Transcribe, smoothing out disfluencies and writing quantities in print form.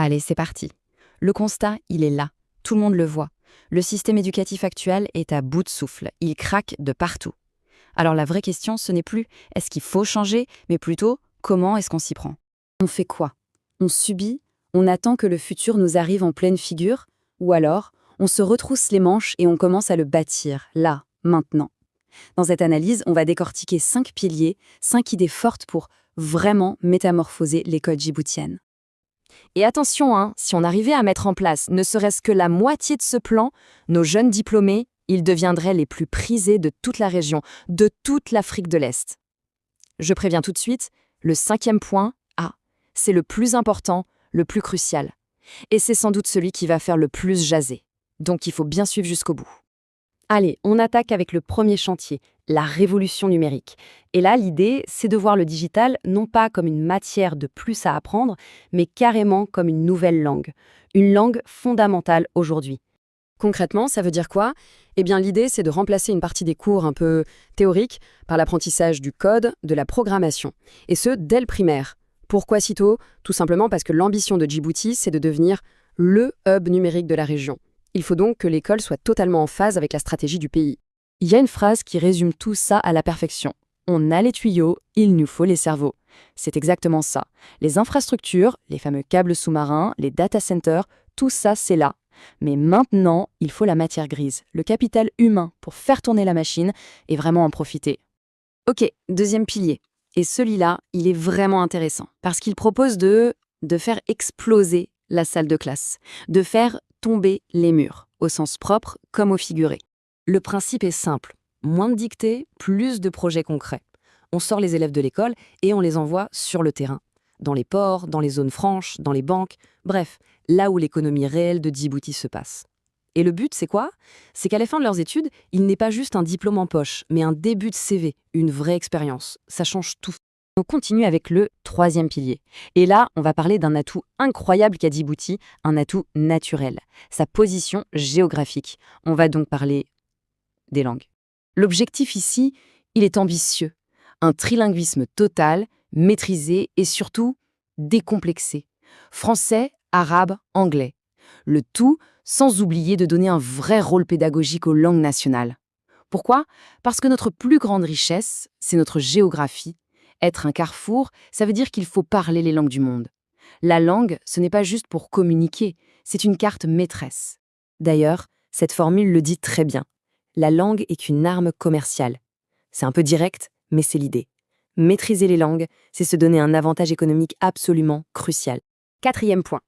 Allez, c'est parti. Le constat, il est là. Tout le monde le voit. Le système éducatif actuel est à bout de souffle. Il craque de partout. Alors la vraie question, ce n'est plus est-ce qu'il faut changer, mais plutôt comment est-ce qu'on s'y prend? On fait quoi? On subit? On attend que le futur nous arrive en pleine figure? Ou alors, on se retrousse les manches et on commence à le bâtir, là, maintenant. Dans cette analyse, on va décortiquer 5 piliers, 5 idées fortes pour vraiment métamorphoser l'école djiboutienne. Et attention, si on arrivait à mettre en place ne serait-ce que la moitié de ce plan, nos jeunes diplômés, ils deviendraient les plus prisés de toute la région, de toute l'Afrique de l'Est. Je préviens tout de suite, le 5e point, c'est le plus important, le plus crucial. Et c'est sans doute celui qui va faire le plus jaser. Donc il faut bien suivre jusqu'au bout. Allez, on attaque avec le premier chantier, la révolution numérique. Et là, l'idée, c'est de voir le digital non pas comme une matière de plus à apprendre, mais carrément comme une nouvelle langue. Une langue fondamentale aujourd'hui. Concrètement, ça veut dire quoi? Eh bien, l'idée, c'est de remplacer une partie des cours un peu théoriques par l'apprentissage du code, de la programmation. Et ce, dès le primaire. Pourquoi si tôt? Tout simplement parce que l'ambition de Djibouti, c'est de devenir le hub numérique de la région. Il faut donc que l'école soit totalement en phase avec la stratégie du pays. Il y a une phrase qui résume tout ça à la perfection. On a les tuyaux, il nous faut les cerveaux. C'est exactement ça. Les infrastructures, les fameux câbles sous-marins, les data centers, tout ça, c'est là. Mais maintenant, il faut la matière grise, le capital humain pour faire tourner la machine et vraiment en profiter. Ok, deuxième pilier. Et celui-là, il est vraiment intéressant parce qu'il propose de faire exploser la salle de classe, de faire tomber les murs, au sens propre comme au figuré. Le principe est simple. Moins de dictées, plus de projets concrets. On sort les élèves de l'école et on les envoie sur le terrain. Dans les ports, dans les zones franches, dans les banques, bref, là où l'économie réelle de Djibouti se passe. Et le but, c'est quoi? C'est qu'à la fin de leurs études, il n'est pas juste un diplôme en poche, mais un début de CV, une vraie expérience. Ça change tout. On continue avec le 3e pilier. Et là, on va parler d'un atout incroyable qu'a Djibouti, un atout naturel, sa position géographique. On va donc parler des langues. L'objectif ici, il est ambitieux. Un trilinguisme total, maîtrisé et surtout décomplexé. Français, arabe, anglais. Le tout sans oublier de donner un vrai rôle pédagogique aux langues nationales. Pourquoi? Parce que notre plus grande richesse, c'est notre géographie. Être un carrefour, ça veut dire qu'il faut parler les langues du monde. La langue, ce n'est pas juste pour communiquer, c'est une carte maîtresse. D'ailleurs, cette formule le dit très bien. La langue est une arme commerciale. C'est un peu direct, mais c'est l'idée. Maîtriser les langues, c'est se donner un avantage économique absolument crucial. 4e point.